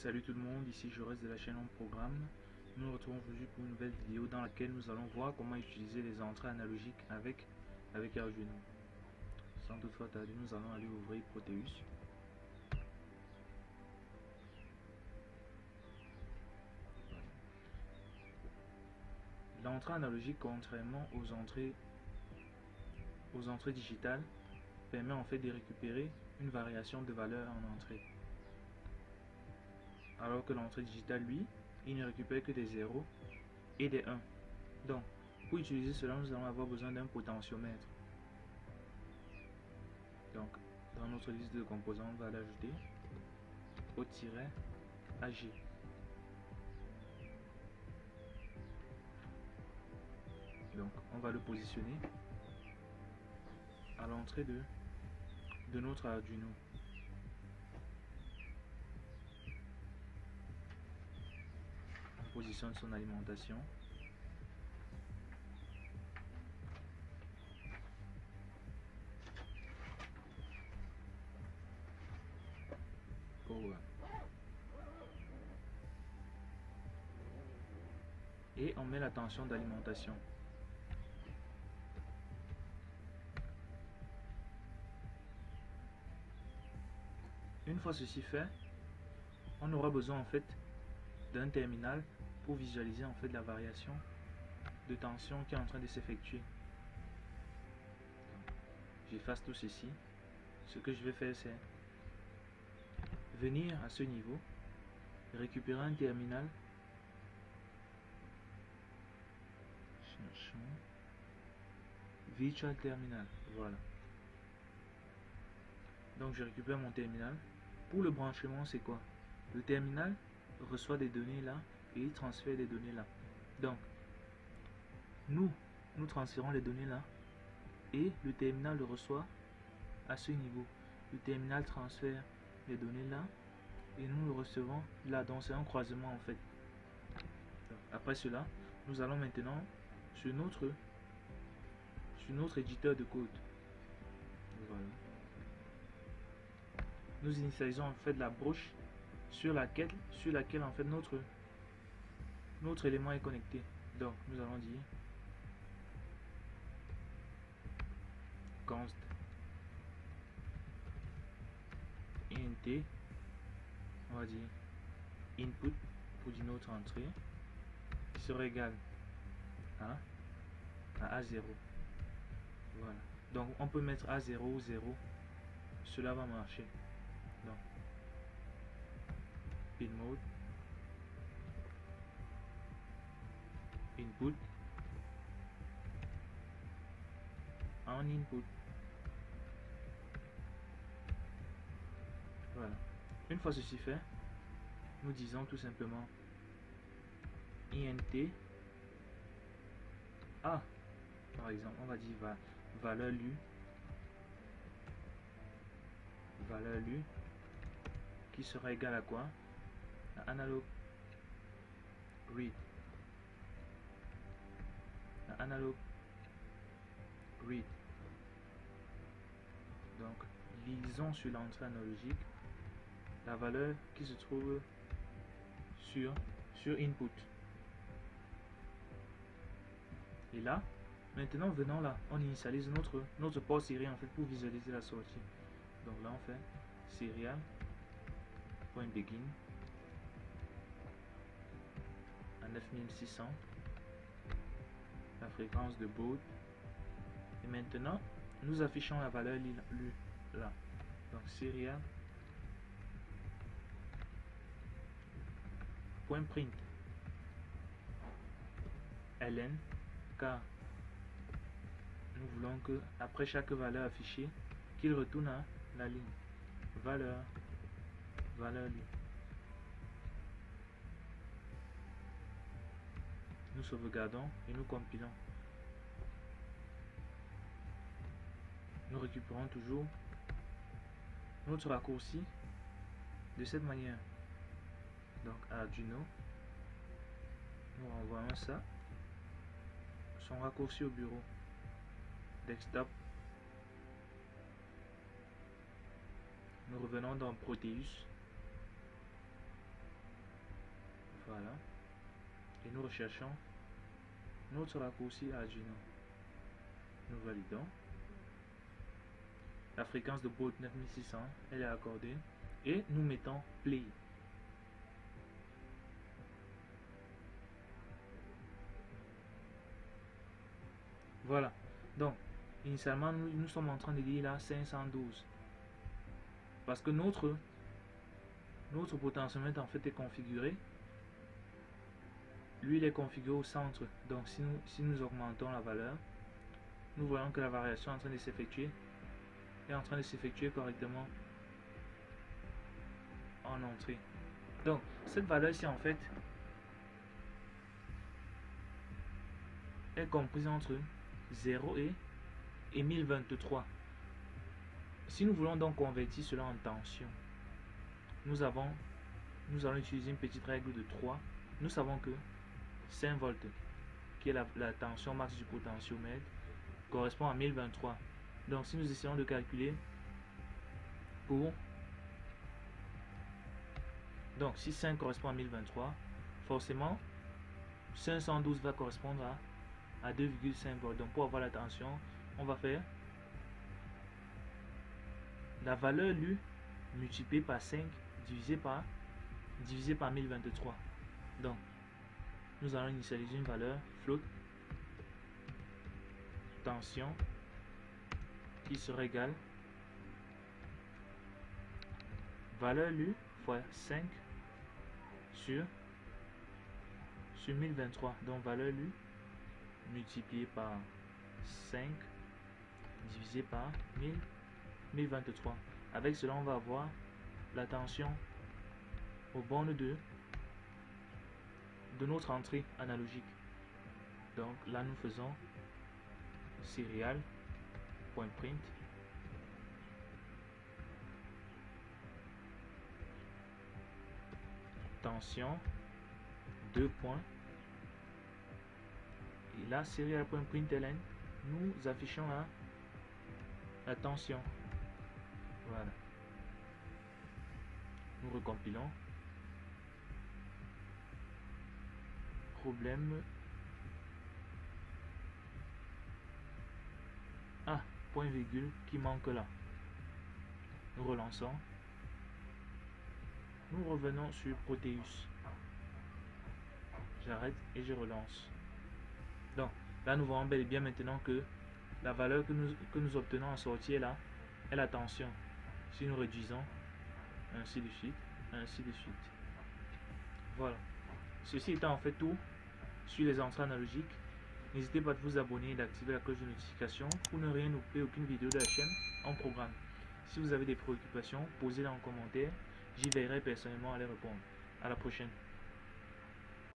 Salut tout le monde, ici je reste de la chaîne en programme. Nous nous retrouvons aujourd'hui pour une nouvelle vidéo dans laquelle nous allons voir comment utiliser les entrées analogiques avec Arduino. Sans toutefois tarder, nous allons aller ouvrir Proteus. L'entrée analogique, contrairement aux entrées digitales, permet en fait de récupérer une variation de valeur en entrée. Alors que l'entrée digitale, lui, il ne récupère que des 0 et des 1. Donc, pour utiliser cela, nous allons avoir besoin d'un potentiomètre. Donc, dans notre liste de composants, on va l'ajouter O-AG. Donc, on va le positionner à l'entrée de notre Arduino. On positionne son alimentation. Power. Et on met la tension d'alimentation. Une fois ceci fait, on aura besoin en fait d'un terminal pour visualiser en fait la variation de tension qui est en train de s'effectuer. J'efface tout ceci. Ce que je vais faire, c'est venir à ce niveau, récupérer un terminal. Cherchons Virtual Terminal. Voilà. Donc je récupère mon terminal. Pour le branchement, c'est quoi? Le terminal reçoit des données là et il transfère des données là. Donc nous transférons les données là et le terminal le reçoit à ce niveau. Le terminal transfère les données là et nous le recevons là. Donc c'est un croisement en fait. Après cela, nous allons maintenant sur notre éditeur de code. Voilà. Nous initialisons en fait la broche sur laquelle en fait notre élément est connecté. Donc nous allons dire const int, on va dire input pour dire notre entrée qui sera égal à A0. Voilà. Donc on peut mettre A0 ou 0. Cela va marcher. Donc pin mode input en input. Voilà. Une fois ceci fait, nous disons tout simplement int A. Par exemple, on va dire valeur lu qui sera égal à quoi? À analog read. Analog read. Donc lisons sur l'entrée analogique la valeur qui se trouve sur input. Et là, maintenant venons là, on initialise notre port serial en fait pour visualiser la sortie. Donc là on fait serial.begin à 9600, la fréquence de baud. Et maintenant nous affichons la valeur lue là. Donc serial.print ln, car nous voulons que après chaque valeur affichée qu'il retourne à la ligne valeur lue. Nous sauvegardons et nous compilons. Nous récupérons toujours notre raccourci de cette manière. Donc Arduino, nous renvoyons ça, son raccourci au bureau, desktop. Nous revenons dans Proteus. Voilà. Et nous recherchons notre raccourci Arduino. Nous validons. La fréquence de baud 9600, elle est accordée. Et nous mettons play. Voilà. Donc, initialement, nous sommes en train de lire là 512. Parce que notre potentiomètre en fait est configuré. Lui, il est configuré au centre. Donc, si nous augmentons la valeur, nous voyons que la variation est en train de s'effectuer. Est en train de s'effectuer correctement en entrée. Donc, cette valeur-ci, en fait, est comprise entre 0 et 1023. Si nous voulons donc convertir cela en tension, nous allons utiliser une petite règle de 3. Nous savons que 5 volts, qui est la tension max du potentiomètre, correspond à 1023. Donc si nous essayons de calculer donc si 5 correspond à 1023, forcément 512 va correspondre à 2,5 volts. Donc pour avoir la tension, on va faire la valeur lu multipliée par 5 divisé par 1023. Donc nous allons initialiser une valeur float tension qui sera égale valeur lu fois 5 sur 1023. Donc valeur lu multiplié par 5 divisé par 1023. Avec cela, on va avoir la tension aux bornes de notre entrée analogique. Donc là, nous faisons serial.print tension 2 points. Et là, serial.println, nous affichons la tension. Voilà. Nous recompilons. Problème. Ah, point virgule qui manque là. Nous relançons. Nous revenons sur Proteus. J'arrête et je relance. Donc, là nous voyons bel et bien maintenant que la valeur que nous obtenons en sortie là est la tension. Si nous réduisons, ainsi de suite, ainsi de suite. Voilà. Ceci étant en fait tout sur les entrées analogiques. N'hésitez pas à vous abonner et d'activer la cloche de notification pour ne rien louper aucune vidéo de la chaîne en programme. Si vous avez des préoccupations, posez-les en commentaire. J'y veillerai personnellement à les répondre. À la prochaine.